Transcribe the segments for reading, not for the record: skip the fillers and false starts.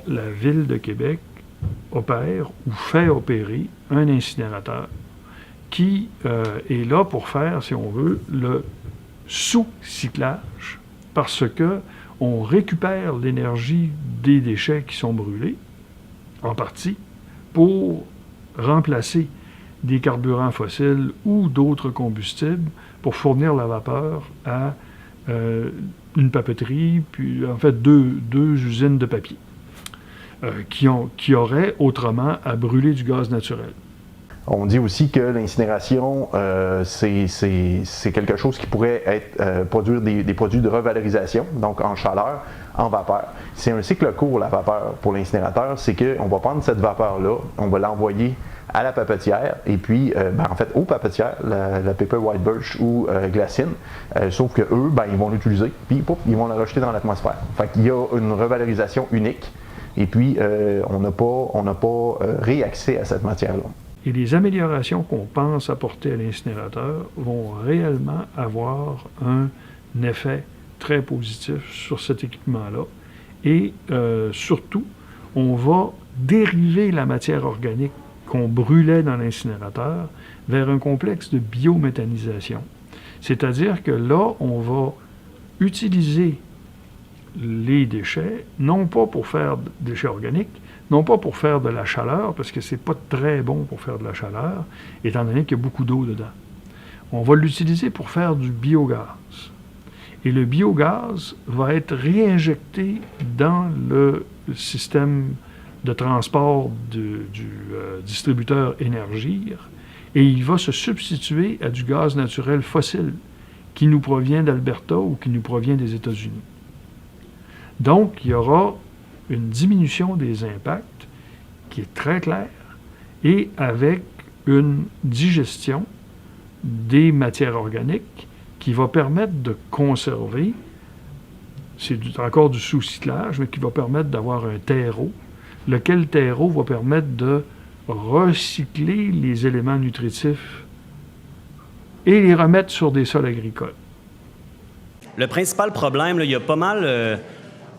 la Ville de Québec opère ou fait opérer un incinérateur qui est là pour faire, si on veut, le sous-cyclage, parce que on récupère l'énergie des déchets qui sont brûlés, en partie, pour remplacer des carburants fossiles ou d'autres combustibles pour fournir la vapeur à une papeterie, puis en fait deux usines de papier qui auraient autrement à brûler du gaz naturel. On dit aussi que l'incinération, c'est quelque chose qui pourrait produire des produits de revalorisation, donc en chaleur, en vapeur. C'est un cycle court, la vapeur, pour l'incinérateur, c'est qu'on va prendre cette vapeur-là, on va l'envoyer à la papetière, et puis, en fait, aux papetières, la Paper White Birch ou Glasine, sauf que eux, ils vont l'utiliser, puis ils vont la rejeter dans l'atmosphère. Fait qu'il y a une revalorisation unique, et puis on n'a pas réaccès à cette matière-là. Et les améliorations qu'on pense apporter à l'incinérateur vont réellement avoir un effet très positif sur cet équipement-là. Et surtout, on va dériver la matière organique qu'on brûlait dans l'incinérateur vers un complexe de biométhanisation. C'est-à-dire que là, on va utiliser les déchets, non pas pour faire des déchets organiques, non pas pour faire de la chaleur, parce que c'est pas très bon pour faire de la chaleur, étant donné qu'il y a beaucoup d'eau dedans. On va l'utiliser pour faire du biogaz. Et le biogaz va être réinjecté dans le système de transport du distributeur Énergir, et il va se substituer à du gaz naturel fossile qui nous provient d'Alberta ou qui nous provient des États-Unis. Donc, il y aura une diminution des impacts qui est très claire et avec une digestion des matières organiques qui va permettre de conserver, c'est encore du sous-cyclage, mais qui va permettre d'avoir un terreau, lequel terreau va permettre de recycler les éléments nutritifs et les remettre sur des sols agricoles. Le principal problème, là, il y a pas mal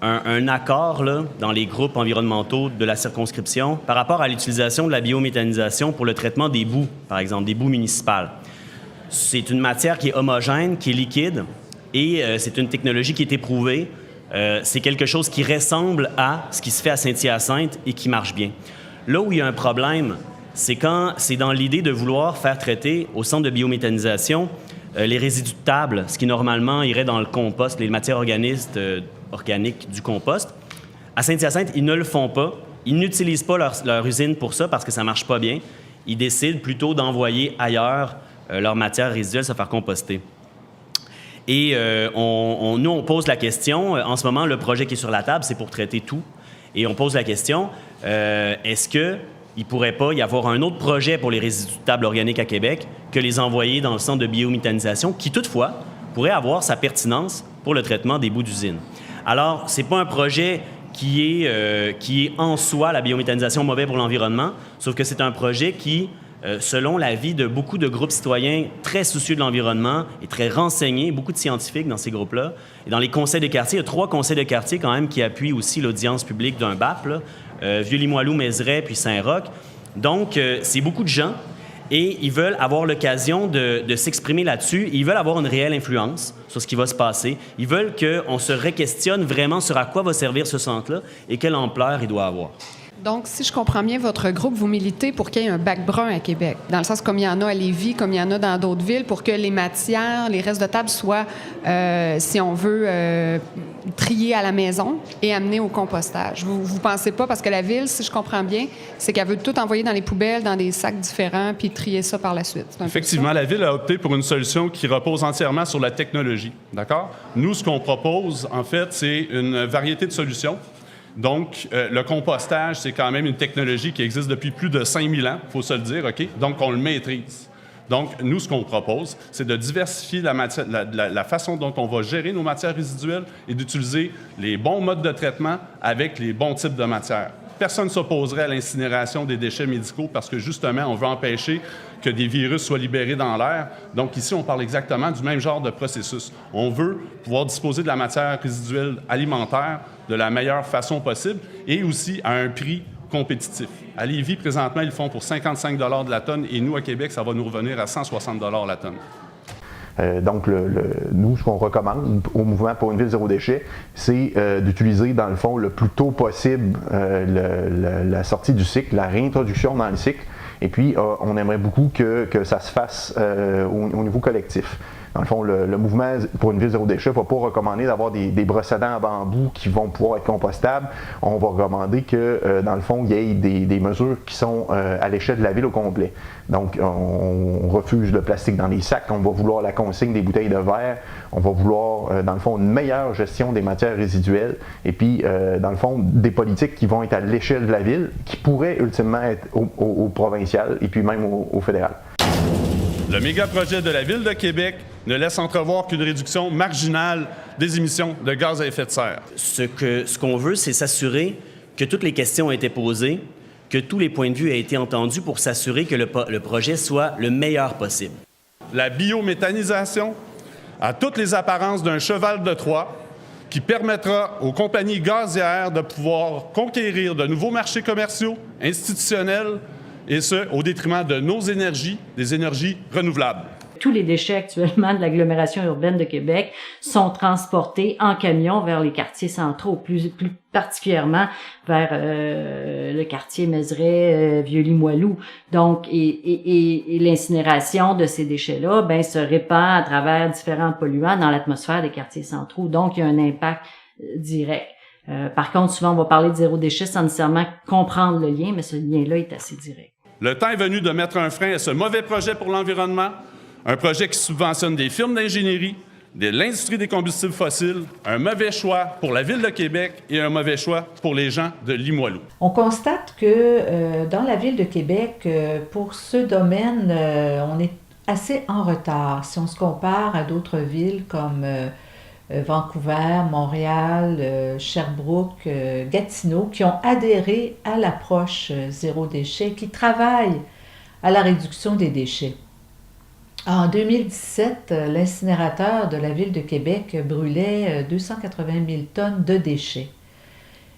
un accord là, dans les groupes environnementaux de la circonscription par rapport à l'utilisation de la biométhanisation pour le traitement des boues, par exemple, des boues municipales. C'est une matière qui est homogène, qui est liquide, et c'est une technologie qui est éprouvée. C'est quelque chose qui ressemble à ce qui se fait à Saint-Hyacinthe et qui marche bien. Là où il y a un problème, c'est quand c'est dans l'idée de vouloir faire traiter au centre de biométhanisation les résidus de table, ce qui normalement irait dans le compost, les matières organiques du compost. À Saint-Hyacinthe, ils ne le font pas. Ils n'utilisent pas leur usine pour ça parce que ça ne marche pas bien. Ils décident plutôt d'envoyer ailleurs leur matière résiduelle se faire composter. Et nous, on pose la question. En ce moment, le projet qui est sur la table, c'est pour traiter tout. Et on pose la question, est-ce qu'il ne pourrait pas y avoir un autre projet pour les résidus de table organiques à Québec que les envoyer dans le centre de biométhanisation qui, toutefois, pourrait avoir sa pertinence pour le traitement des boues d'usine? Alors, ce n'est pas un projet qui est en soi, la biométhanisation, mauvais pour l'environnement, sauf que c'est un projet qui, selon l'avis de beaucoup de groupes citoyens très soucieux de l'environnement et très renseignés, beaucoup de scientifiques dans ces groupes-là, et dans les conseils de quartier, il y a 3 conseils de quartier quand même qui appuient aussi l'audience publique d'un BAP, Vieux-Limoilou, Mézeray, puis Saint-Roch. Donc, c'est beaucoup de gens et ils veulent avoir l'occasion de s'exprimer là-dessus. Ils veulent avoir une réelle influence sur ce qui va se passer. Ils veulent qu'on se re-questionne vraiment sur à quoi va servir ce centre-là et quelle ampleur il doit avoir. Donc, si je comprends bien, votre groupe, vous militez pour qu'il y ait un bac brun à Québec, dans le sens comme il y en a à Lévis, comme il y en a dans d'autres villes, pour que les matières, les restes de table soient, si on veut, triés à la maison et amenés au compostage. Vous ne pensez pas, parce que la ville, si je comprends bien, c'est qu'elle veut tout envoyer dans les poubelles, dans des sacs différents, puis trier ça par la suite. Effectivement, la ville a opté pour une solution qui repose entièrement sur la technologie. D'accord? Nous, ce qu'on propose, en fait, c'est une variété de solutions. Donc, le compostage, c'est quand même une technologie qui existe depuis plus de 5000 ans, il faut se le dire, OK? Donc, on le maîtrise. Donc, nous, ce qu'on propose, c'est de diversifier la façon dont on va gérer nos matières résiduelles et d'utiliser les bons modes de traitement avec les bons types de matières. Personne ne s'opposerait à l'incinération des déchets médicaux parce que, justement, on veut empêcher que des virus soient libérés dans l'air. Donc, ici, on parle exactement du même genre de processus. On veut pouvoir disposer de la matière résiduelle alimentaire de la meilleure façon possible et aussi à un prix compétitif. À Lévis, présentement, ils le font pour 55 $ de la tonne et nous, à Québec, ça va nous revenir à 160 $ la tonne. Donc, nous, ce qu'on recommande au mouvement pour une ville zéro déchet, c'est d'utiliser, dans le fond, le plus tôt possible la sortie du cycle, la réintroduction dans le cycle. Et puis, on aimerait beaucoup que ça se fasse au niveau collectif. Dans le fond, le mouvement pour une ville zéro déchet ne va pas recommander d'avoir des brosses à dents en bambou qui vont pouvoir être compostables. On va recommander que, dans le fond, il y ait des mesures qui sont à l'échelle de la ville au complet. Donc, on refuse le plastique dans les sacs, on va vouloir la consigne des bouteilles de verre, on va vouloir, dans le fond, une meilleure gestion des matières résiduelles et puis, dans le fond, des politiques qui vont être à l'échelle de la ville, qui pourraient ultimement être au provincial et puis même au fédéral. Le méga-projet de la Ville de Québec ne laisse entrevoir qu'une réduction marginale des émissions de gaz à effet de serre. Ce qu'on veut, c'est s'assurer que toutes les questions ont été posées, que tous les points de vue aient été entendus pour s'assurer que le projet soit le meilleur possible. La biométhanisation a toutes les apparences d'un cheval de Troie qui permettra aux compagnies gazières de pouvoir conquérir de nouveaux marchés commerciaux, institutionnels, et ce, au détriment de nos énergies, des énergies renouvelables. Tous les déchets actuellement de l'agglomération urbaine de Québec sont transportés en camion vers les quartiers centraux, plus particulièrement vers le quartier Mézeray, Vieux-Limoilou. Donc, et l'incinération de ces déchets-là, se répand à travers différents polluants dans l'atmosphère des quartiers centraux. Donc, il y a un impact direct. Par contre, souvent, on va parler de zéro déchet sans nécessairement comprendre le lien, mais ce lien-là est assez direct. Le temps est venu de mettre un frein à ce mauvais projet pour l'environnement, un projet qui subventionne des firmes d'ingénierie, de l'industrie des combustibles fossiles, un mauvais choix pour la Ville de Québec et un mauvais choix pour les gens de Limoilou. On constate que dans la Ville de Québec, pour ce domaine, on est assez en retard si on se compare à d'autres villes comme Vancouver, Montréal, Sherbrooke, Gatineau, qui ont adhéré à l'approche zéro déchet, qui travaillent à la réduction des déchets. En 2017, l'incinérateur de la Ville de Québec brûlait 280 000 tonnes de déchets.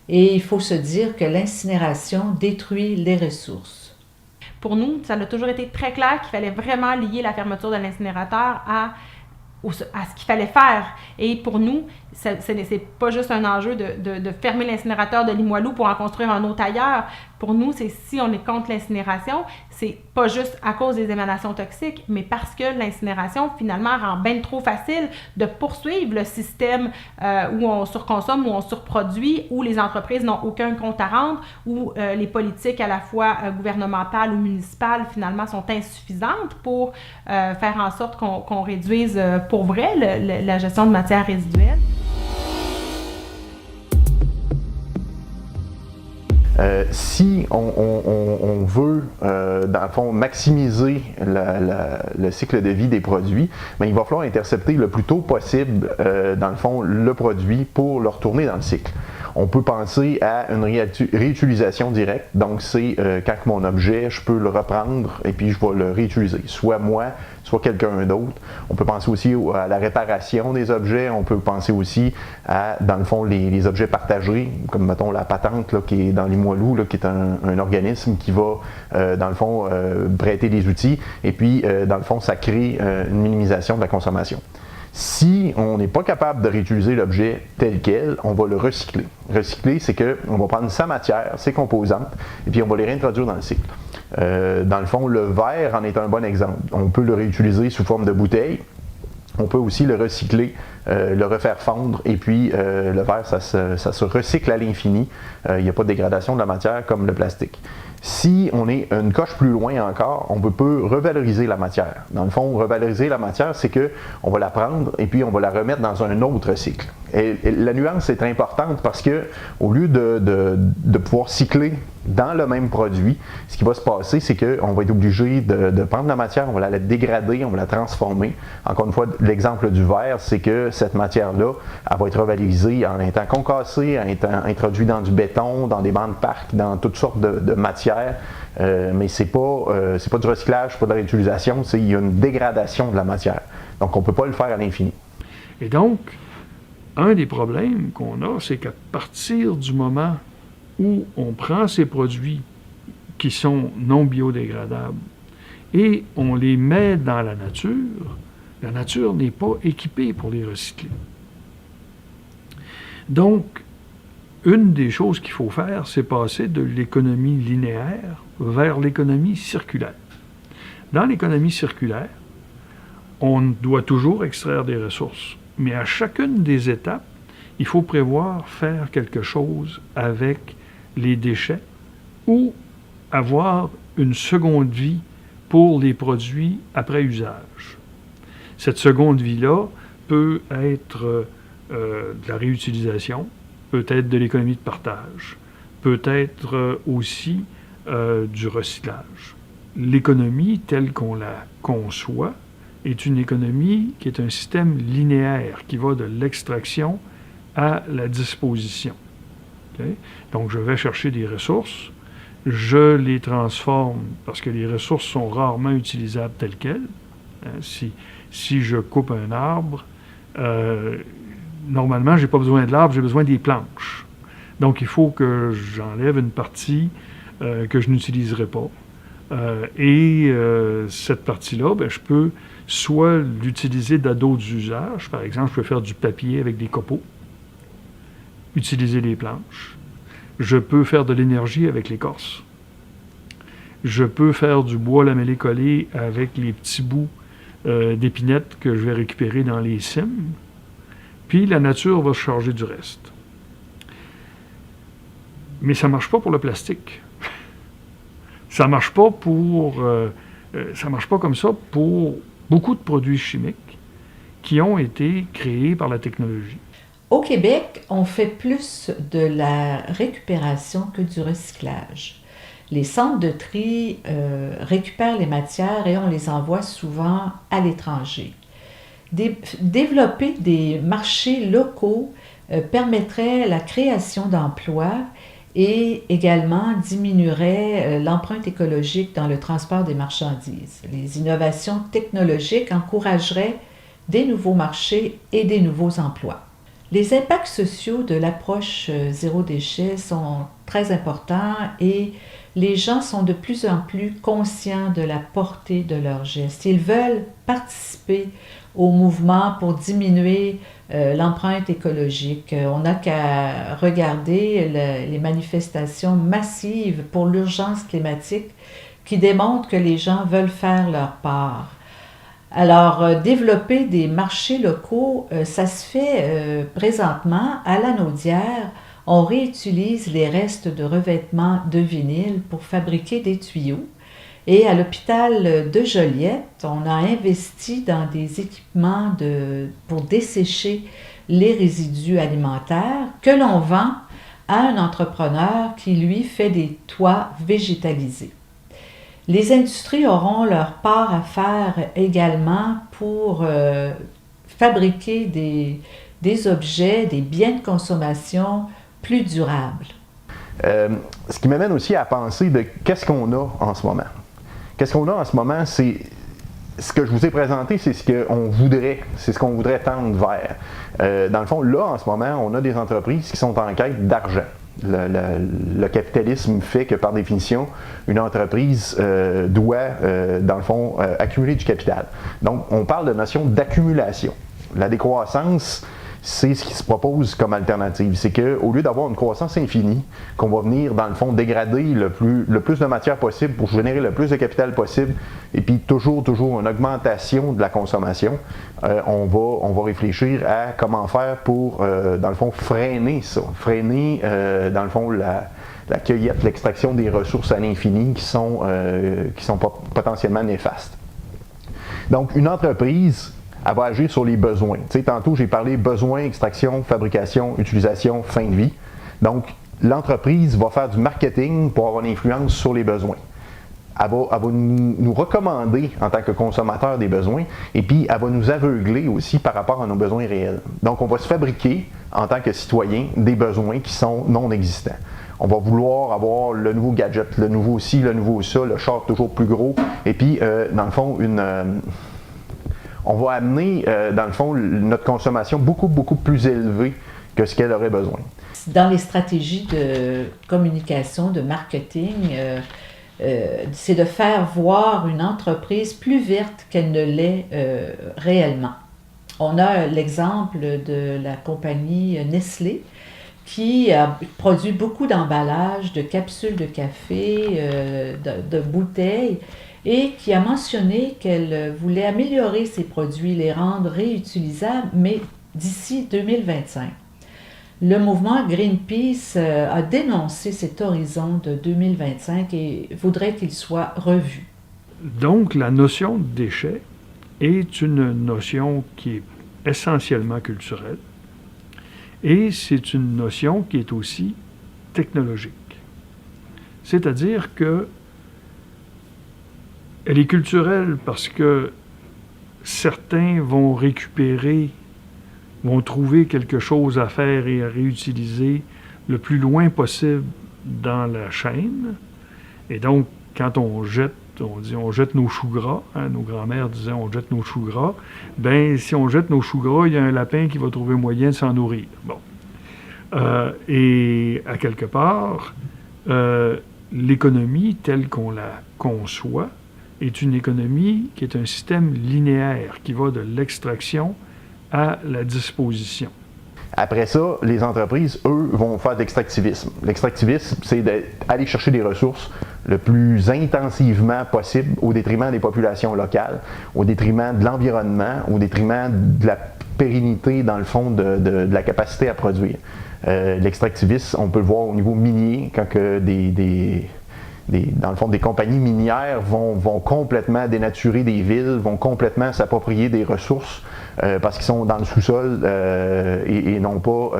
Et il faut se dire que l'incinération détruit les ressources. Pour nous, ça a toujours été très clair qu'il fallait vraiment lier la fermeture de l'incinérateur à ce qu'il fallait faire. Et pour nous, c'est pas juste un enjeu de fermer l'incinérateur de Limoilou pour en construire un autre ailleurs. Pour nous, c'est si on est contre l'incinération, c'est pas juste à cause des émanations toxiques, mais parce que l'incinération, finalement, rend bien trop facile de poursuivre le système où on surconsomme, où on surproduit, où les entreprises n'ont aucun compte à rendre, où les politiques à la fois gouvernementales ou municipales, finalement, sont insuffisantes pour faire en sorte qu'on réduise pour vrai la gestion de matières résiduelles. Si on veut, dans le fond, maximiser le cycle de vie des produits, il va falloir intercepter le plus tôt possible, dans le fond, le produit pour le retourner dans le cycle. On peut penser à une réutilisation directe, donc c'est quand mon objet, je peux le reprendre et puis je vais le réutiliser, soit moi, soit quelqu'un d'autre. On peut penser aussi à la réparation des objets, on peut penser aussi à, dans le fond, les objets partagés, comme mettons la patente là, qui est dans Limoilou, là, qui est un organisme qui va, dans le fond, prêter des outils et puis, dans le fond, ça crée une minimisation de la consommation. Si on n'est pas capable de réutiliser l'objet tel quel, on va le recycler. Recycler, c'est qu'on va prendre sa matière, ses composantes, et puis on va les réintroduire dans le cycle. Dans le fond, le verre en est un bon exemple. On peut le réutiliser sous forme de bouteille. On peut aussi le recycler, le refaire fondre, et puis le verre, ça se recycle à l'infini. Il n'y a pas de dégradation de la matière comme le plastique. Si on est une coche plus loin encore, on peut revaloriser la matière. Dans le fond, revaloriser la matière, c'est qu'on va la prendre et puis on va la remettre dans un autre cycle. Et la nuance est importante parce que au lieu de pouvoir cycler dans le même produit, ce qui va se passer, c'est qu'on va être obligé de prendre la matière, on va la dégrader, on va la transformer. Encore une fois, l'exemple du verre, c'est que cette matière-là, elle va être revalorisée en étant concassée, en étant introduite dans du béton, dans des bancs de parc, dans toutes sortes de matières. Mais c'est pas du recyclage, c'est pas de la réutilisation, il y a une dégradation de la matière. Donc on ne peut pas le faire à l'infini. Et donc, un des problèmes qu'on a, c'est qu'à partir du moment où on prend ces produits qui sont non biodégradables et on les met dans la nature n'est pas équipée pour les recycler. Donc, une des choses qu'il faut faire, c'est passer de l'économie linéaire vers l'économie circulaire. Dans l'économie circulaire, on doit toujours extraire des ressources, mais à chacune des étapes, il faut prévoir faire quelque chose avec les déchets ou avoir une seconde vie pour les produits après usage. Cette seconde vie-là peut être de la réutilisation, peut être de l'économie de partage, peut être aussi du recyclage. L'économie telle qu'on la conçoit est une économie qui est un système linéaire qui va de l'extraction à la disposition. Okay? Donc, je vais chercher des ressources, je les transforme parce que les ressources sont rarement utilisables telles quelles. Si je coupe un arbre, normalement, je n'ai pas besoin de l'arbre, j'ai besoin des planches. Donc, il faut que j'enlève une partie que je n'utiliserai pas. Cette partie-là, je peux soit l'utiliser dans d'autres usages. Par exemple, je peux faire du papier avec des copeaux, utiliser les planches. Je peux faire de l'énergie avec l'écorce. Je peux faire du bois lamellé collé avec les petits bouts d'épinettes que je vais récupérer dans les cimes. Puis la nature va se charger du reste. Mais ça ne marche pas pour le plastique. Ça ne marche pas ça marche pas comme ça pour beaucoup de produits chimiques qui ont été créés par la technologie. Au Québec, on fait plus de la récupération que du recyclage. Les centres de tri récupèrent les matières et on les envoie souvent à l'étranger. Développer des marchés locaux permettrait la création d'emplois et également diminuerait l'empreinte écologique dans le transport des marchandises. Les innovations technologiques encourageraient des nouveaux marchés et des nouveaux emplois. Les impacts sociaux de l'approche zéro déchet sont très importants et les gens sont de plus en plus conscients de la portée de leurs gestes. Ils veulent participer au mouvement pour diminuer l'empreinte écologique. On n'a qu'à regarder les manifestations massives pour l'urgence climatique qui démontrent que les gens veulent faire leur part. Alors, développer des marchés locaux, ça se fait présentement à la Naudière. On réutilise les restes de revêtements de vinyle pour fabriquer des tuyaux. Et à l'hôpital de Joliette, on a investi dans des équipements pour dessécher les résidus alimentaires que l'on vend à un entrepreneur qui, lui, fait des toits végétalisés. Les industries auront leur part à faire également pour fabriquer des objets, des biens de consommation plus durables. Ce qui m'amène aussi à penser de qu'est-ce qu'on a en ce moment. Qu'est-ce qu'on a en ce moment, c'est ce que je vous ai présenté, c'est ce qu'on voudrait, c'est ce qu'on voudrait tendre vers. Dans le fond, là, en ce moment, on a des entreprises qui sont en quête d'argent. Le capitalisme fait que, par définition, une entreprise doit, dans le fond, accumuler du capital. Donc, on parle de notion d'accumulation. La décroissance, c'est ce qui se propose comme alternative. C'est qu'au lieu d'avoir une croissance infinie, qu'on va venir, dans le fond, dégrader le plus de matière possible pour générer le plus de capital possible, et puis toujours une augmentation de la consommation, on va réfléchir à comment faire pour, dans le fond, freiner ça. Freiner, dans le fond, la cueillette, l'extraction des ressources à l'infini qui sont potentiellement néfastes. Donc, une entreprise, elle va agir sur les besoins. Tu sais, tantôt, j'ai parlé besoins, extraction, fabrication, utilisation, fin de vie. Donc, l'entreprise va faire du marketing pour avoir une influence sur les besoins. Elle va nous recommander en tant que consommateur des besoins et puis elle va nous aveugler aussi par rapport à nos besoins réels. Donc, on va se fabriquer en tant que citoyen des besoins qui sont non existants. On va vouloir avoir le nouveau gadget, le nouveau ci, le nouveau ça, le char toujours plus gros et puis, dans le fond, on va amener, dans le fond, notre consommation beaucoup, beaucoup plus élevée que ce qu'elle aurait besoin. Dans les stratégies de communication, de marketing, c'est de faire voir une entreprise plus verte qu'elle ne l'est réellement. On a l'exemple de la compagnie Nestlé qui a produit beaucoup d'emballages, de capsules de café, de bouteilles, et qui a mentionné qu'elle voulait améliorer ses produits, les rendre réutilisables, mais d'ici 2025. Le mouvement Greenpeace a dénoncé cet horizon de 2025 et voudrait qu'il soit revu. Donc, la notion de déchet est une notion qui est essentiellement culturelle et c'est une notion qui est aussi technologique. C'est-à-dire que elle est culturelle parce que certains vont récupérer, vont trouver quelque chose à faire et à réutiliser le plus loin possible dans la chaîne. Et donc, quand on jette, on dit on jette nos choux gras, hein, nos grands-mères disaient on jette nos choux gras, bien, si on jette nos choux gras, il y a un lapin qui va trouver moyen de s'en nourrir. Bon. Et à quelque part, l'économie telle qu'on la conçoit est une économie qui est un système linéaire qui va de l'extraction à la disposition. Après ça, les entreprises, eux, vont faire de l'extractivisme. L'extractivisme, c'est d'aller chercher des ressources le plus intensivement possible au détriment des populations locales, au détriment de l'environnement, au détriment de la pérennité, dans le fond, de la capacité à produire. L'extractivisme, on peut le voir au niveau minier, quand que dans le fond, des compagnies minières vont complètement dénaturer des villes, vont complètement s'approprier des ressources parce qu'ils sont dans le sous-sol et non pas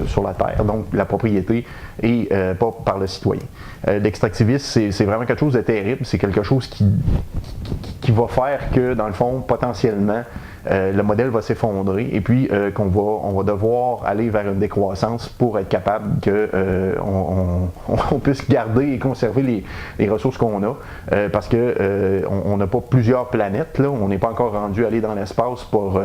sur la terre. Donc, la propriété et pas par le citoyen. L'extractivisme, c'est vraiment quelque chose de terrible. C'est quelque chose qui va faire que, dans le fond, potentiellement, le modèle va s'effondrer et puis on va devoir aller vers une décroissance pour être capable qu'on puisse garder et conserver les ressources qu'on a parce que on n'a pas plusieurs planètes, là, on n'est pas encore rendu à aller dans l'espace pour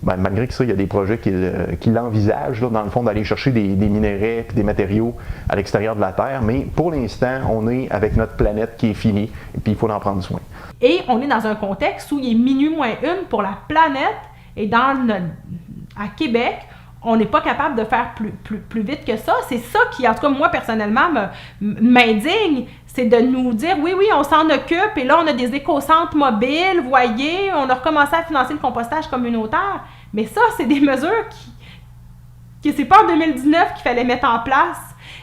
malgré que ça, il y a des projets qui l'envisagent, là, dans le fond, d'aller chercher des minéraux et des matériaux à l'extérieur de la Terre, mais pour l'instant, on est avec notre planète qui est finie, et puis il faut en prendre soin. Et on est dans un contexte où il est minuit moins une pour la planète, et à Québec, on n'est pas capable de faire plus vite que ça. C'est ça qui, en tout cas, moi, personnellement, m'indigne. C'est de nous dire, oui, on s'en occupe, et là, on a des éco-centres mobiles, voyez, on a recommencé à financer le compostage communautaire. Mais ça, c'est des mesures que c'est pas en 2019 qu'il fallait mettre en place.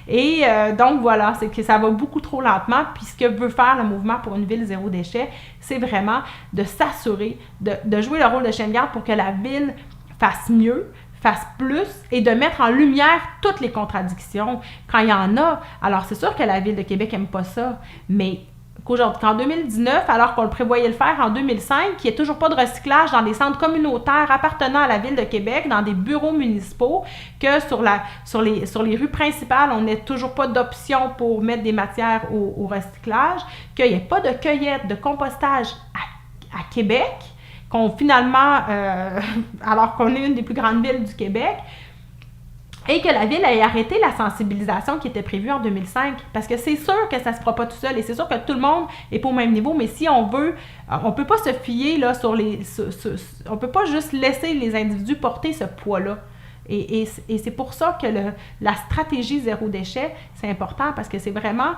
Et donc, voilà, c'est que ça va beaucoup trop lentement. Puis ce que veut faire le mouvement pour une ville zéro déchet, c'est vraiment de s'assurer, de jouer le rôle de chien de garde pour que la ville fasse mieux, fasse plus et de mettre en lumière toutes les contradictions quand il y en a. Alors, c'est sûr que la Ville de Québec n'aime pas ça, mais qu'en 2019, alors qu'on le prévoyait le faire en 2005, qu'il n'y ait toujours pas de recyclage dans des centres communautaires appartenant à la Ville de Québec, dans des bureaux municipaux, que sur les rues principales, on n'ait toujours pas d'option pour mettre des matières au recyclage, qu'il n'y ait pas de cueillette, de compostage à Québec, qu'on finalement, alors qu'on est une des plus grandes villes du Québec, et que la Ville ait arrêté la sensibilisation qui était prévue en 2005. Parce que c'est sûr que ça ne se fera pas tout seul, et c'est sûr que tout le monde n'est pas au même niveau, mais si on veut, on ne peut pas se fier là, on ne peut pas juste laisser les individus porter ce poids-là. Et c'est pour ça que la stratégie zéro déchet, c'est important, parce que c'est vraiment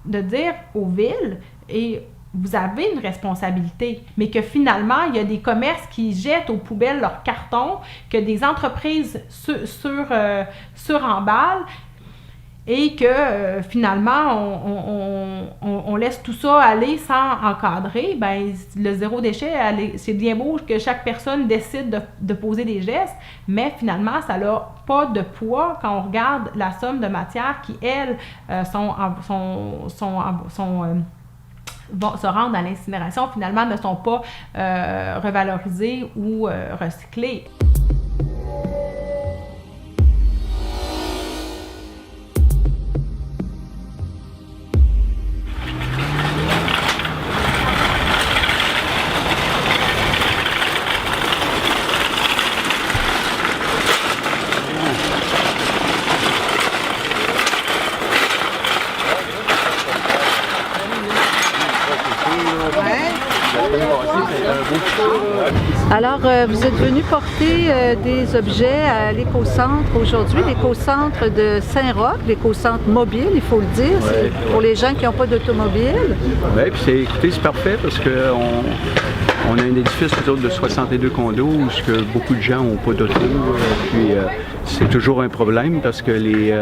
de dire aux villes, et vous avez une responsabilité, mais que finalement, il y a des commerces qui jettent aux poubelles leurs cartons, que des entreprises suremballent, et que finalement, on laisse tout ça aller sans encadrer. Ben, le zéro déchet, c'est bien beau que chaque personne décide de poser des gestes, mais finalement, ça n'a pas de poids quand on regarde la somme de matières qui, elles, vont se rendre à l'incinération, finalement, ne sont pas revalorisées ou recyclées. Alors, vous êtes venu porter des objets à l'éco-centre aujourd'hui, l'éco-centre de Saint-Roch, l'éco-centre mobile, il faut le dire, c'est pour les gens qui n'ont pas d'automobile. Oui, puis écoutez, c'est parfait parce qu'on a un édifice de 62 condos où beaucoup de gens n'ont pas d'auto, puis c'est toujours un problème parce que les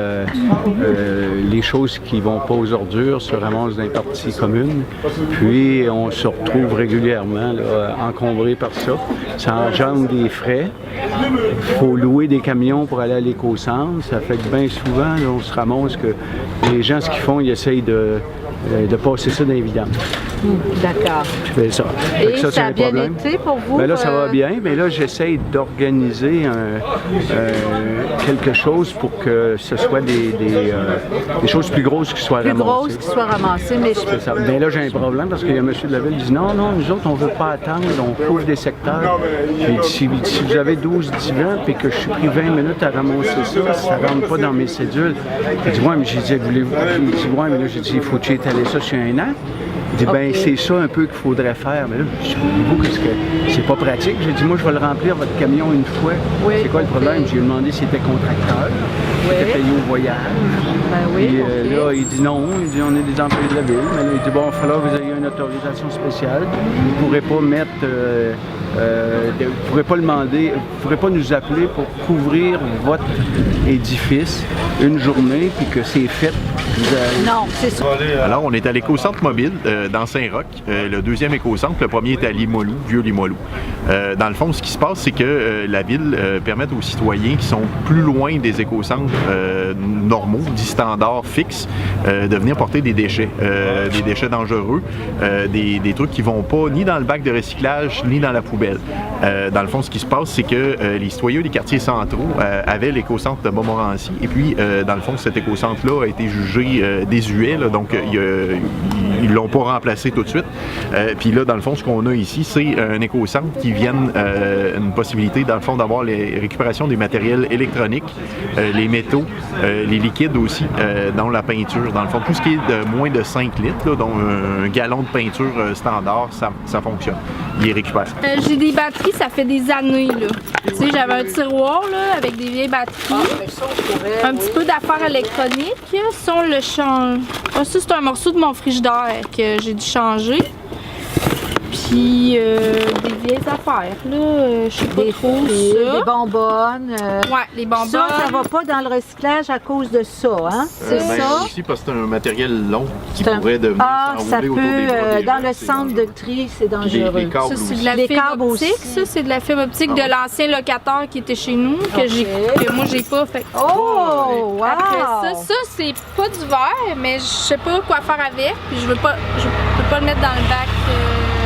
choses qui ne vont pas aux ordures se ramassent dans les parties communes, puis on se retrouve régulièrement là, encombré par ça. Ça engendre des frais. Il faut louer des camions pour aller à l'éco-centre. Ça fait que bien souvent, là, on se ramasse que les gens, ce qu'ils font, ils essayent de passer ça dans les vidanges. D'accord. C'est ça. Et ça a bien été pour vous? Bien là, ça va bien, mais là, j'essaye d'organiser quelque chose pour que ce soit des choses plus grosses qui soient ramassées. Plus grosses qui soient ramassées, mais c'est ça. Mais là, j'ai un problème parce qu'il y a un monsieur de la ville qui dit non, nous autres, on ne veut pas attendre, on couvre des secteurs. Puis si vous avez 12 divans et que je suis pris 20 minutes à ramasser ça ne rentre pas dans mes cédules. Il dit ouais, mais j'ai dit, voulez-vous? Il dit ouais, mais là, j'ai dit, il faut étaler ça sur un an. Il dit, ben c'est ça un peu qu'il faudrait faire. Mais là, je dis, vous que c'est pas pratique. J'ai dit, moi, je vais le remplir, votre camion, une fois. Oui, c'est quoi le problème? J'ai demandé s'il était contracteur, s'il était payé au voyage. Puis là, il dit non. Il dit, on est des employés de la ville. Mais là, il dit, bon, il va falloir que vous ayez une autorisation spéciale. Vous ne pourrez pas mettre... vous ne pourrez pas demander, vous ne pourrez pas nous appeler pour couvrir votre édifice une journée, puis que c'est fait. Non, c'est ça. Alors, on est à l'éco-centre mobile dans Saint-Roch, le deuxième éco-centre. Le premier est à Limoilou, Vieux-Limoilou. Dans le fond, ce qui se passe, c'est que la ville permet aux citoyens qui sont plus loin des éco-centres normaux, dits standards fixes, de venir porter des déchets dangereux, des trucs qui ne vont pas ni dans le bac de recyclage, ni dans la poubelle. Dans le fond, ce qui se passe, c'est que les citoyens des quartiers centraux avaient l'éco-centre de Montmorency. Et puis, dans le fond, cet éco-centre-là a été jugé désuet, là, donc ils l'ont pas remplacé tout de suite. Puis là, dans le fond, ce qu'on a ici, c'est un éco-centre qui vienne une possibilité, dans le fond, d'avoir les récupérations des matériels électroniques, les métaux, les liquides aussi, dont la peinture. Dans le fond, tout ce qui est de moins de 5 litres, là, dont un gallon de peinture standard, ça fonctionne. Il les récupère. J'ai des batteries, ça fait des années, là. Tu sais, j'avais un tiroir, là, avec des vieilles batteries. Un petit peu d'affaires électroniques. Ça, on le change. Ça, c'est un morceau de mon frigidaire que j'ai dû changer. Puis des vieilles affaires, là, je sais pas trop ça. Des bonbonnes. Ouais, les bonbonnes. Ça va pas dans le recyclage à cause de ça, hein? C'est ça? Aussi parce que c'est un matériel long qui pourrait devenir s'enrouler autour des bras. Dans le centre de tri, c'est dangereux. Les câbles ça, c'est de la fibre optique. Ça, c'est de la fibre optique de l'ancien locataire qui était chez nous, que moi, j'ai pas fait. Oh, wow! Après ça, c'est pas du verre, mais je sais pas quoi faire avec. Puis je peux pas le mettre dans le bac...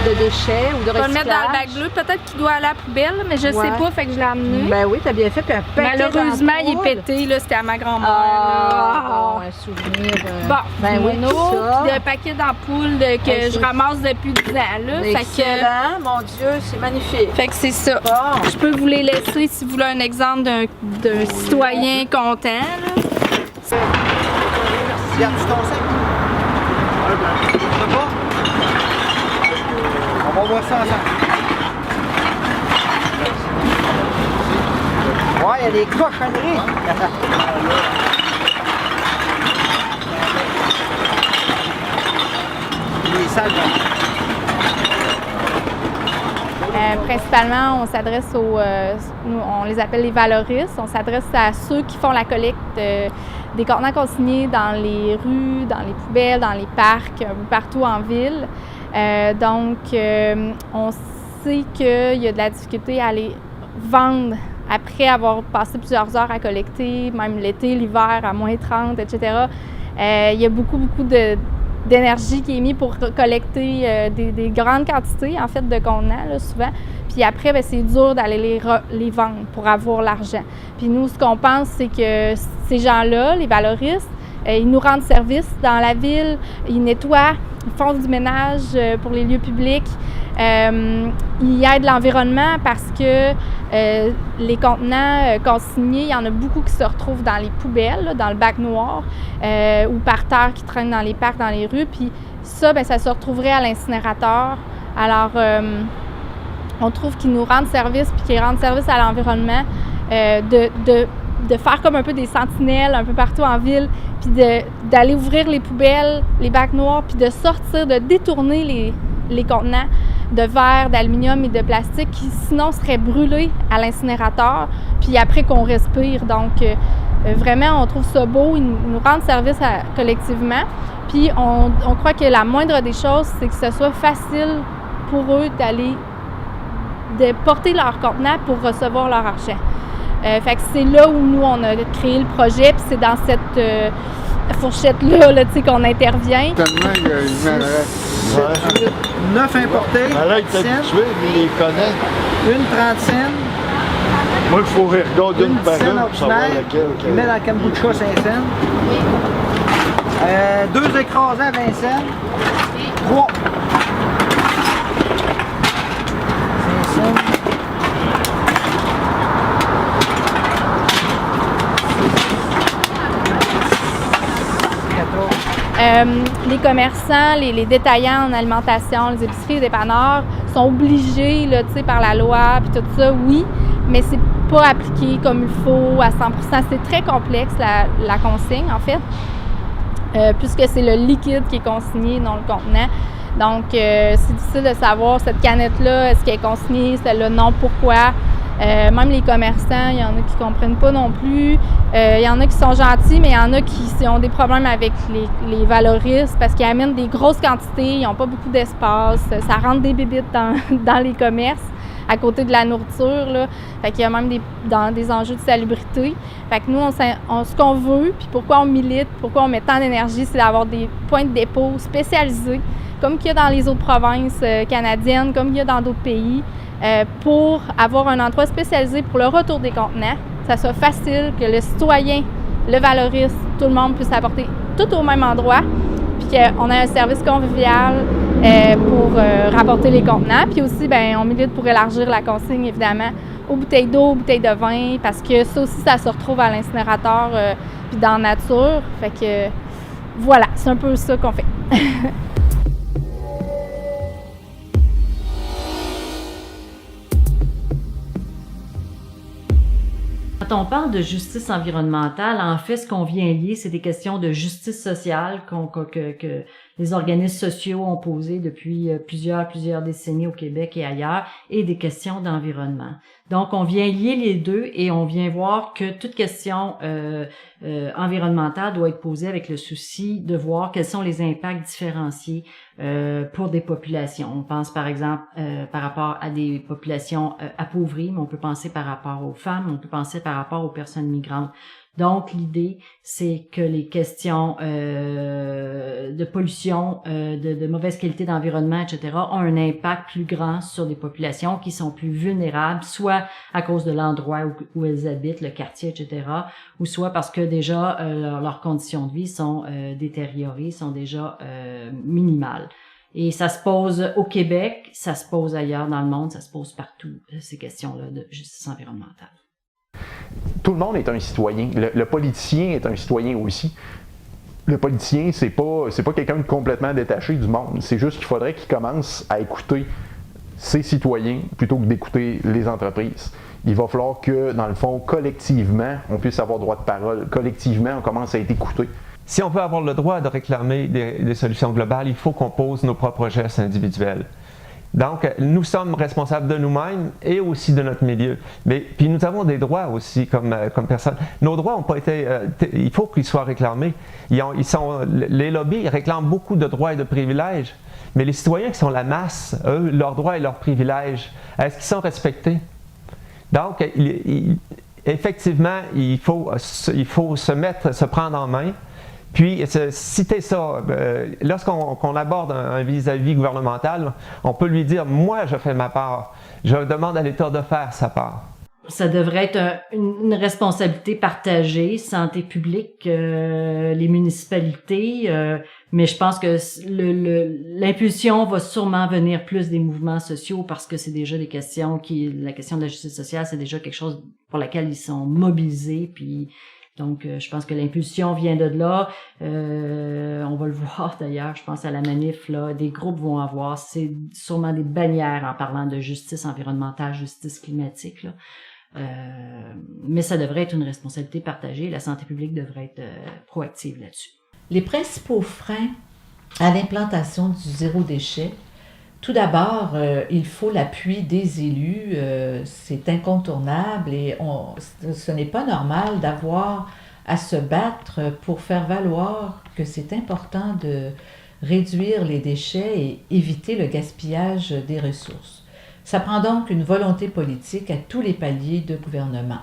de déchets ou de recyclage. Je vais le mettre dans le bac bleu, peut-être qu'il doit aller à la poubelle, mais je sais pas, fait que je l'ai amené. Ben oui, t'as bien fait. Puis un malheureusement, il est pété, là, c'était à ma grand-mère. Bon, un souvenir. Bon, ben oui, ça. Puis un paquet d'ampoules que je ramasse depuis 10 ans, là. Excellent, mon Dieu, c'est magnifique. Fait que c'est ça. Bon. Je peux vous les laisser si vous voulez un exemple d'un citoyen content, là. Regarde, tu ton sac. On va voir ça ensemble. Ouais, il y a des cochonneries. Les salles. Principalement, on s'adresse on les appelle les valoristes. On s'adresse à ceux qui font la collecte des contenants consignés dans les rues, dans les poubelles, dans les parcs, un peu partout en ville. Donc, on sait qu'il y a de la difficulté à les vendre après avoir passé plusieurs heures à collecter, même l'été, l'hiver, à moins 30, etc. Il y a beaucoup d'énergie qui est mise pour collecter des grandes quantités, en fait, de contenants, là, souvent. Puis après, bien, c'est dur d'aller les vendre pour avoir l'argent. Puis nous, ce qu'on pense, c'est que ces gens-là, les valoristes, ils nous rendent service dans la ville, ils nettoient, ils font du ménage pour les lieux publics. Ils aident l'environnement parce que les contenants consignés, il y en a beaucoup qui se retrouvent dans les poubelles, là, dans le bac noir, ou par terre qui traînent dans les parcs, dans les rues. Puis ça, bien, ça se retrouverait à l'incinérateur. Alors, on trouve qu'ils nous rendent service, puis qu'ils rendent service à l'environnement, de faire comme un peu des sentinelles un peu partout en ville, puis d'aller ouvrir les poubelles, les bacs noirs, puis de sortir, de détourner les contenants de verre, d'aluminium et de plastique qui sinon seraient brûlés à l'incinérateur, puis après qu'on respire. Donc, vraiment, on trouve ça beau, ils nous rendent service collectivement, puis on croit que la moindre des choses, c'est que ce soit facile pour eux de porter leur contenant pour recevoir leur argent. Fait que c'est là où nous, on a créé le projet, puis c'est dans cette fourchette-là là, qu'on intervient. Tellement il m'aimerait. 9 importés. Là, il t'a habitué, mais il les connaît. Une 30 cents. Moi, il faut regarder une par une pour savoir ordinaire. laquelle. Il met dans le kombucha 5 cents. 2 écrasés à 20 cents. 3. 5 cents. Les commerçants, les détaillants en alimentation, les épiceries, les dépanneurs sont obligés là, par la loi puis tout ça, oui, mais c'est pas appliqué comme il faut à 100%. C'est très complexe la consigne en fait, puisque c'est le liquide qui est consigné, non le contenant. Donc c'est difficile de savoir cette canette-là, est-ce qu'elle est consignée, celle-là non, pourquoi. Même les commerçants, il y en a qui ne comprennent pas non plus. Il y en a qui sont gentils, mais il y en a qui ont des problèmes avec les valoristes parce qu'ils amènent des grosses quantités, ils n'ont pas beaucoup d'espace. Ça rentre des bébites dans les commerces à côté de la nourriture. Là. Fait qu'il y a même des enjeux de salubrité. Fait que nous, ce qu'on veut, puis pourquoi on milite, pourquoi on met tant d'énergie, c'est d'avoir des points de dépôt spécialisés, comme qu'il y a dans les autres provinces canadiennes, comme il y a dans d'autres pays. Pour avoir un endroit spécialisé pour le retour des contenants, que ça soit facile, que le citoyen, le valoriste, tout le monde puisse apporter tout au même endroit, puis qu'on ait un service convivial pour rapporter les contenants. Puis aussi, bien, on milite pour élargir la consigne, évidemment, aux bouteilles d'eau, aux bouteilles de vin, parce que ça aussi, ça se retrouve à l'incinérateur puis dans la nature. Fait que voilà, c'est un peu ça qu'on fait. Quand on parle de justice environnementale, en fait, ce qu'on vient lier, c'est des questions de justice sociale que les organismes sociaux ont posées depuis plusieurs décennies au Québec et ailleurs, et des questions d'environnement. Donc, on vient lier les deux et on vient voir que toute question environnementale doit être posée avec le souci de voir quels sont les impacts différenciés pour des populations. On pense par exemple par rapport à des populations appauvries, mais on peut penser par rapport aux femmes, on peut penser par rapport aux personnes migrantes. Donc, l'idée, c'est que les questions de pollution, de mauvaise qualité d'environnement, etc., ont un impact plus grand sur des populations qui sont plus vulnérables, soit à cause de l'endroit où elles habitent, le quartier, etc., ou soit parce que déjà leurs conditions de vie sont détériorées, sont déjà minimales. Et ça se pose au Québec, ça se pose ailleurs dans le monde, ça se pose partout, ces questions-là de justice environnementale. Tout le monde est un citoyen. Le politicien est un citoyen aussi. Le politicien, c'est pas quelqu'un de complètement détaché du monde. C'est juste qu'il faudrait qu'il commence à écouter ses citoyens plutôt que d'écouter les entreprises. Il va falloir que, dans le fond, collectivement, on puisse avoir droit de parole. Collectivement, on commence à être écouté. Si on veut avoir le droit de réclamer des solutions globales, il faut qu'on pose nos propres gestes individuels. Donc, nous sommes responsables de nous-mêmes et aussi de notre milieu. Mais puis nous avons des droits aussi comme personnes. Nos droits n'ont pas été... il faut qu'ils soient réclamés. Les lobbies réclament beaucoup de droits et de privilèges, mais les citoyens qui sont la masse, eux, leurs droits et leurs privilèges, est-ce qu'ils sont respectés? Donc, effectivement, il faut se prendre en main. Puis, citer ça, lorsqu'on aborde un vis-à-vis gouvernemental, on peut lui dire « moi, je fais ma part ». Je demande à l'État de faire sa part. ça devrait être une responsabilité partagée, santé publique, les municipalités, mais je pense que l'impulsion va sûrement venir plus des mouvements sociaux parce que c'est déjà la question de la justice sociale, c'est déjà quelque chose pour laquelle ils sont mobilisés, puis donc je pense que l'impulsion vient de là. On va le voir d'ailleurs, je pense à la manif, là, des groupes vont avoir, c'est sûrement des bannières en parlant de justice environnementale, justice climatique, là. Mais ça devrait être une responsabilité partagée. La santé publique devrait être proactive là-dessus. Les principaux freins à l'implantation du zéro déchet, tout d'abord, il faut l'appui des élus. C'est incontournable et ce n'est pas normal d'avoir à se battre pour faire valoir que c'est important de réduire les déchets et éviter le gaspillage des ressources. Ça prend donc une volonté politique à tous les paliers de gouvernement.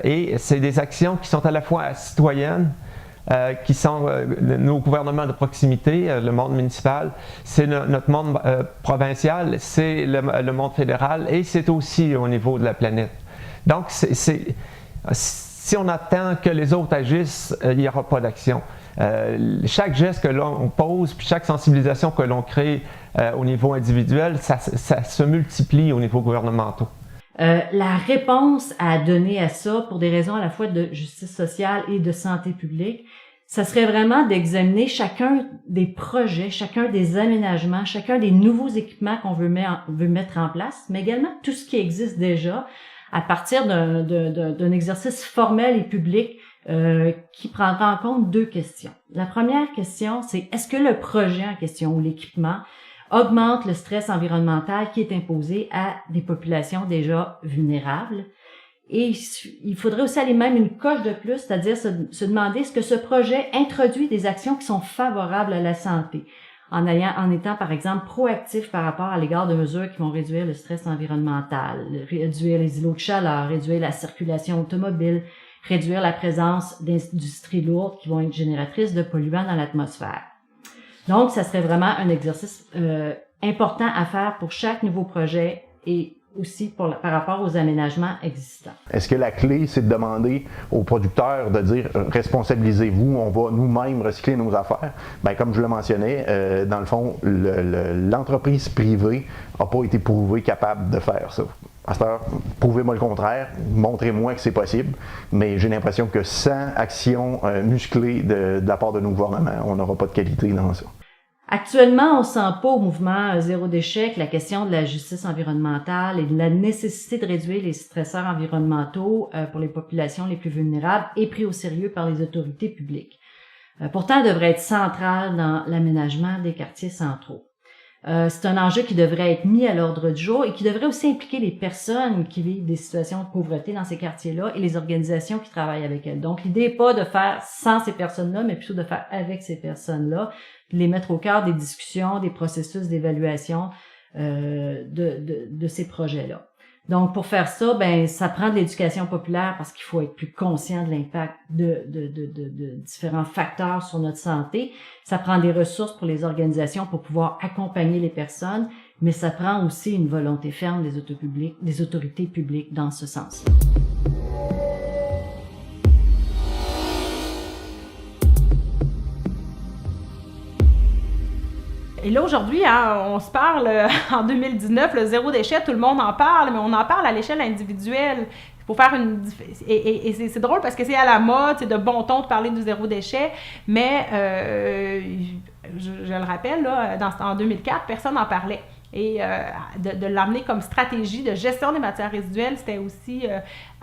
Et c'est des actions qui sont à la fois citoyennes, qui sont nos gouvernements de proximité, le monde municipal, c'est notre monde provincial, c'est le monde fédéral et c'est aussi au niveau de la planète. Donc, si on attend que les autres agissent, il n'y aura pas d'action. Chaque geste que l'on pose, puis chaque sensibilisation que l'on crée au niveau individuel, ça se multiplie au niveau gouvernemental. La réponse à donner à ça, pour des raisons à la fois de justice sociale et de santé publique, ça serait vraiment d'examiner chacun des projets, chacun des aménagements, chacun des nouveaux équipements qu'on veut mettre en place, mais également tout ce qui existe déjà à partir d'un exercice formel et public qui prendra en compte deux questions. La première question, c'est est-ce que le projet en question ou l'équipement augmente le stress environnemental qui est imposé à des populations déjà vulnérables? Et il faudrait aussi aller même une coche de plus, c'est-à-dire se demander est-ce que ce projet introduit des actions qui sont favorables à la santé, en étant par exemple proactif par rapport à l'égard de mesures qui vont réduire le stress environnemental, réduire les îlots de chaleur, réduire la circulation automobile, réduire la présence d'industries lourdes qui vont être génératrices de polluants dans l'atmosphère. Donc, ça serait vraiment un exercice important à faire pour chaque nouveau projet et aussi par rapport aux aménagements existants. Est-ce que la clé, c'est de demander aux producteurs de dire « responsabilisez-vous, on va nous-mêmes recycler nos affaires ». Bien, comme je le mentionnais, dans le fond, l'entreprise privée n'a pas été prouvée capable de faire ça. À cette heure, prouvez-moi le contraire, montrez-moi que c'est possible, mais j'ai l'impression que sans action musclée de la part de nos gouvernements, on n'aura pas de qualité dans ça. Actuellement, on ne sent pas au mouvement zéro déchet que la question de la justice environnementale et de la nécessité de réduire les stresseurs environnementaux pour les populations les plus vulnérables est pris au sérieux par les autorités publiques. Pourtant, elle devrait être centrale dans l'aménagement des quartiers centraux. C'est un enjeu qui devrait être mis à l'ordre du jour et qui devrait aussi impliquer les personnes qui vivent des situations de pauvreté dans ces quartiers-là et les organisations qui travaillent avec elles. Donc, l'idée n'est pas de faire sans ces personnes-là, mais plutôt de faire avec ces personnes-là, de les mettre au cœur des discussions, des processus d'évaluation de ces projets-là. Donc, pour faire ça, ben, ça prend de l'éducation populaire parce qu'il faut être plus conscient de l'impact de différents facteurs sur notre santé. Ça prend des ressources pour les organisations pour pouvoir accompagner les personnes, mais ça prend aussi une volonté ferme des autorités publiques dans ce sens-là. Et là, aujourd'hui, hein, on se parle en 2019, le zéro déchet, tout le monde en parle, mais on en parle à l'échelle individuelle. Pour faire et c'est drôle parce que c'est à la mode, c'est de bon ton de parler du zéro déchet, mais je le rappelle, là, en 2004, personne n'en parlait. Et de l'amener comme stratégie de gestion des matières résiduelles, c'était aussi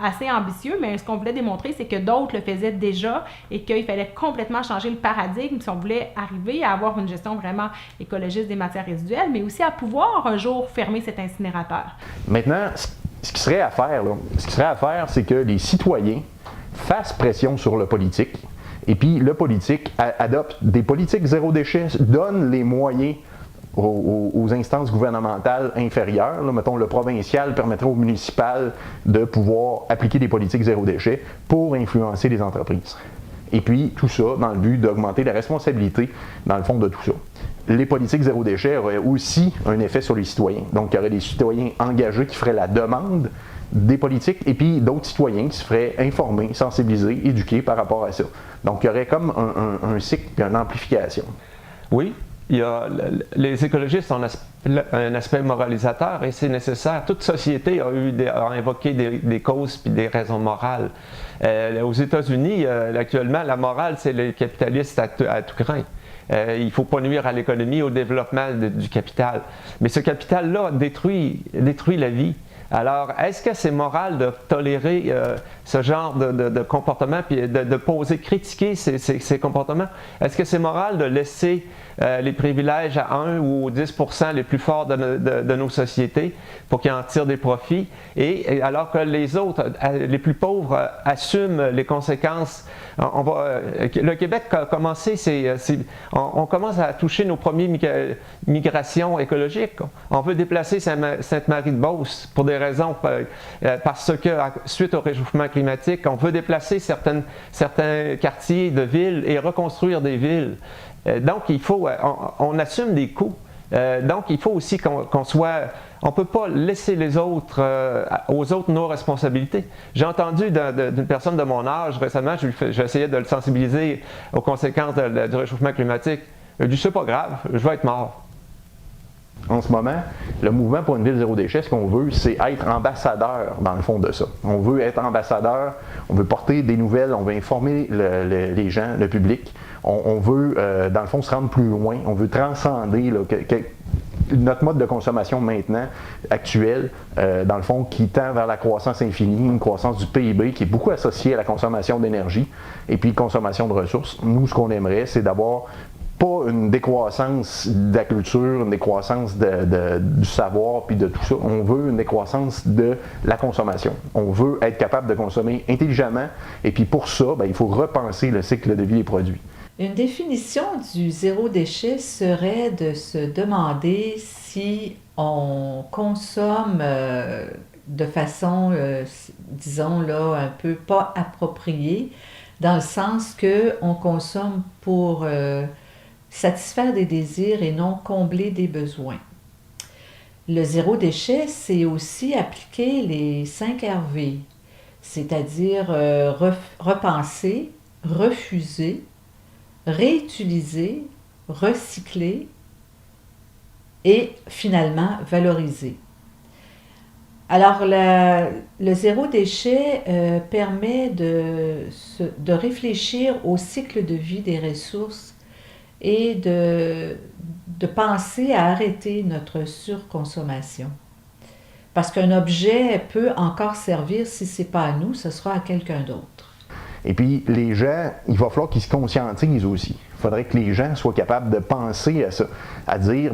assez ambitieux, mais ce qu'on voulait démontrer, c'est que d'autres le faisaient déjà et qu'il fallait complètement changer le paradigme si on voulait arriver à avoir une gestion vraiment écologiste des matières résiduelles, mais aussi à pouvoir un jour fermer cet incinérateur. Maintenant, ce qui serait à faire, c'est que les citoyens fassent pression sur le politique et puis le politique adopte des politiques zéro déchet, donne les moyens aux instances gouvernementales inférieures. Là, mettons, le provincial permettrait au municipal de pouvoir appliquer des politiques zéro déchet pour influencer les entreprises. Et puis, tout ça dans le but d'augmenter la responsabilité, dans le fond, de tout ça. Les politiques zéro déchet auraient aussi un effet sur les citoyens. Donc, il y aurait des citoyens engagés qui feraient la demande des politiques et puis d'autres citoyens qui se feraient informer, sensibiliser, éduquer par rapport à ça. Donc, il y aurait comme un cycle et une amplification. Oui, les écologistes ont un aspect moralisateur et c'est nécessaire. Toute société a invoqué des causes et des raisons morales. Aux États-Unis, actuellement, la morale, c'est les capitalistes à tout craint. Il ne faut pas nuire à l'économie, au développement du capital. Mais ce capital-là détruit la vie. Alors, est-ce que c'est moral de tolérer ce genre de comportement puis de poser, critiquer ces comportements? Est-ce que c'est moral de laisser les privilèges à 1 ou aux 10% les plus forts de nos sociétés pour qu'ils en tirent des profits, et alors que les autres, les plus pauvres, assument les conséquences? Le Québec a commencé, on commence à toucher nos premières migrations écologiques. On veut déplacer Sainte-Marie-de-Beauce pour des raisons, parce que suite au réchauffement climatique, on veut déplacer certains quartiers de villes et reconstruire des villes. Donc, on assume des coûts. Donc, il faut aussi qu'on soit... On ne peut pas laisser aux autres nos responsabilités. J'ai entendu d'une personne de mon âge récemment, j'essayais de le sensibiliser aux conséquences du réchauffement climatique. Il a dit, c'est pas grave, je vais être mort. En ce moment, le mouvement pour une ville zéro déchet, ce qu'on veut, c'est être ambassadeur, dans le fond, de ça. On veut être ambassadeur, on veut porter des nouvelles, on veut informer les gens, le public. On veut, dans le fond, se rendre plus loin. On veut transcender notre mode de consommation maintenant, actuel, dans le fond, qui tend vers la croissance infinie, une croissance du PIB qui est beaucoup associée à la consommation d'énergie et puis consommation de ressources. Nous, ce qu'on aimerait, c'est d'avoir pas une décroissance de la culture, une décroissance du savoir puis de tout ça. On veut une décroissance de la consommation. On veut être capable de consommer intelligemment et puis pour ça, il faut repenser le cycle de vie des produits. Une définition du zéro déchet serait de se demander si on consomme de façon, disons là, un peu pas appropriée, dans le sens qu'on consomme pour satisfaire des désirs et non combler des besoins. Le zéro déchet, c'est aussi appliquer les 5 RV, c'est-à-dire repenser, refuser, réutiliser, recycler et finalement valoriser. Alors, le zéro déchet permet de réfléchir au cycle de vie des ressources et de penser à arrêter notre surconsommation. Parce qu'un objet peut encore servir, si ce n'est pas à nous, ce sera à quelqu'un d'autre. Et puis, les gens, il va falloir qu'ils se conscientisent aussi. Il faudrait que les gens soient capables de penser à ça, à dire,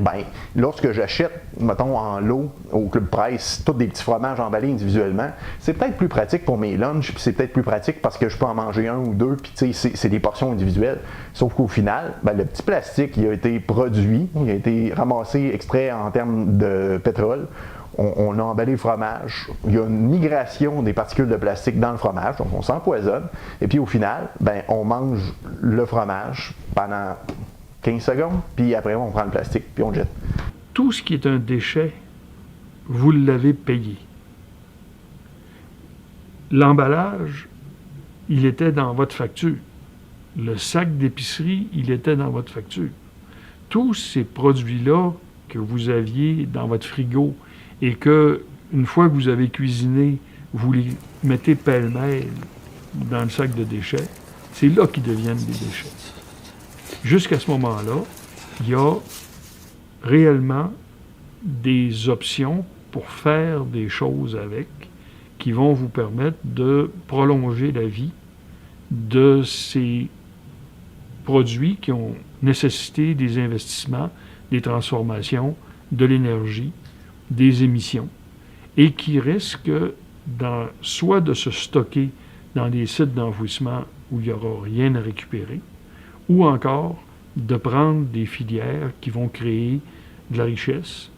lorsque j'achète, mettons, en lot, au Club Price, tous des petits fromages emballés individuellement, c'est peut-être plus pratique pour mes lunchs, puis c'est peut-être plus pratique parce que je peux en manger un ou deux, puis tu sais, c'est des portions individuelles. Sauf qu'au final, le petit plastique, il a été produit, il a été ramassé, extrait en termes de pétrole. On a emballé le fromage, il y a une migration des particules de plastique dans le fromage, donc on s'empoisonne, et puis au final, on mange le fromage pendant 15 secondes, puis après on prend le plastique, puis on le jette. Tout ce qui est un déchet, vous l'avez payé. L'emballage, il était dans votre facture. Le sac d'épicerie, il était dans votre facture. Tous ces produits-là que vous aviez dans votre frigo, et que, une fois que vous avez cuisiné, vous les mettez pêle-mêle dans le sac de déchets, c'est là qu'ils deviennent des déchets. Jusqu'à ce moment-là, il y a réellement des options pour faire des choses avec qui vont vous permettre de prolonger la vie de ces produits qui ont nécessité des investissements, des transformations, de l'énergie, des émissions, et qui risquent soit de se stocker dans des sites d'enfouissement où il n'y aura rien à récupérer, ou encore de prendre des filières qui vont créer de la richesse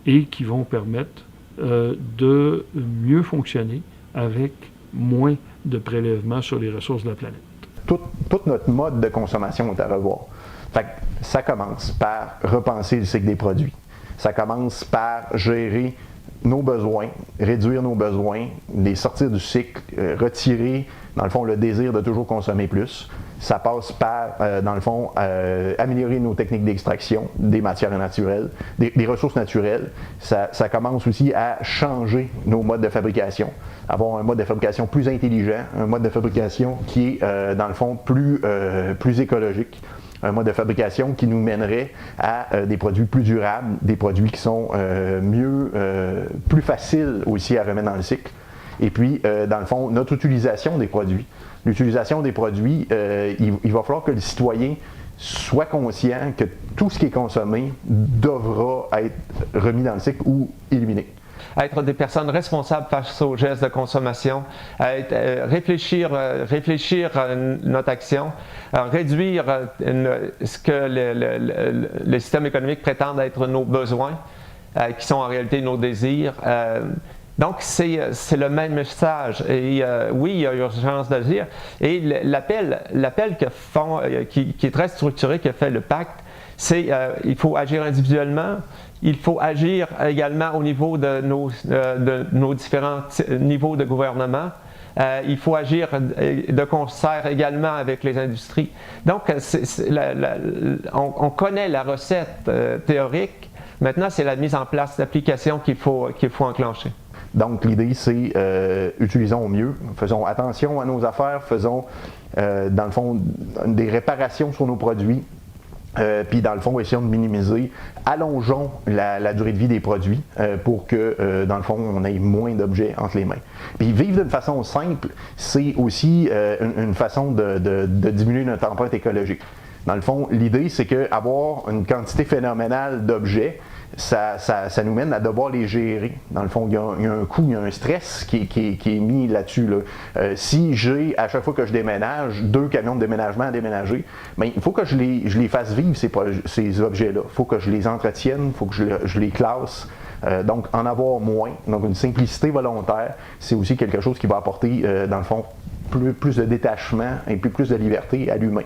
et qui vont permettre de mieux fonctionner avec moins de prélèvements sur les ressources de la planète. Tout notre mode de consommation est à revoir. Fait que ça commence par repenser le cycle des produits. Ça commence par gérer nos besoins, réduire nos besoins, les sortir du cycle, retirer, dans le fond, le désir de toujours consommer plus. Ça passe par, dans le fond, améliorer nos techniques d'extraction des matières naturelles, des ressources naturelles. Ça commence aussi à changer nos modes de fabrication, avoir un mode de fabrication plus intelligent, un mode de fabrication qui est, dans le fond, plus écologique, un mode de fabrication qui nous mènerait à des produits plus durables, des produits qui sont plus faciles aussi à remettre dans le cycle. Et puis, dans le fond, notre utilisation des produits. L'utilisation des produits, il va falloir que le citoyen soit conscient que tout ce qui est consommé devra être remis dans le cycle ou éliminé. Être des personnes responsables face aux gestes de consommation, réfléchir notre action, réduire ce que le système économique prétend être nos besoins, qui sont en réalité nos désirs. Donc, c'est le même message. Et oui, il y a urgence d'agir. Et l'appel qui est très structuré, que fait le pacte, c'est il faut agir individuellement, il faut agir également au niveau de nos différents niveaux de gouvernement. Il faut agir de concert également avec les industries. Donc, on connaît la recette théorique. Maintenant, c'est la mise en place d'applications qu'il faut enclencher. Donc, l'idée, c'est utilisons au mieux, faisons attention à nos affaires, faisons, dans le fond, des réparations sur nos produits, puis dans le fond, essayons de minimiser, allongeons la durée de vie des produits pour que, dans le fond, on ait moins d'objets entre les mains. Puis vivre d'une façon simple, c'est aussi une façon de diminuer notre empreinte écologique. Dans le fond, l'idée, c'est qu'avoir une quantité phénoménale d'objets, ça nous mène à devoir les gérer. Dans le fond, il y a un coût, il y a un stress qui est mis là-dessus. Si j'ai, à chaque fois que je déménage, 2 camions de déménagement à déménager, bien, il faut que je les fasse vivre, ces objets-là. Il faut que je les entretienne, il faut que je les classe. Donc, en avoir moins, donc une simplicité volontaire, c'est aussi quelque chose qui va apporter, dans le fond, plus de détachement et plus de liberté à l'humain.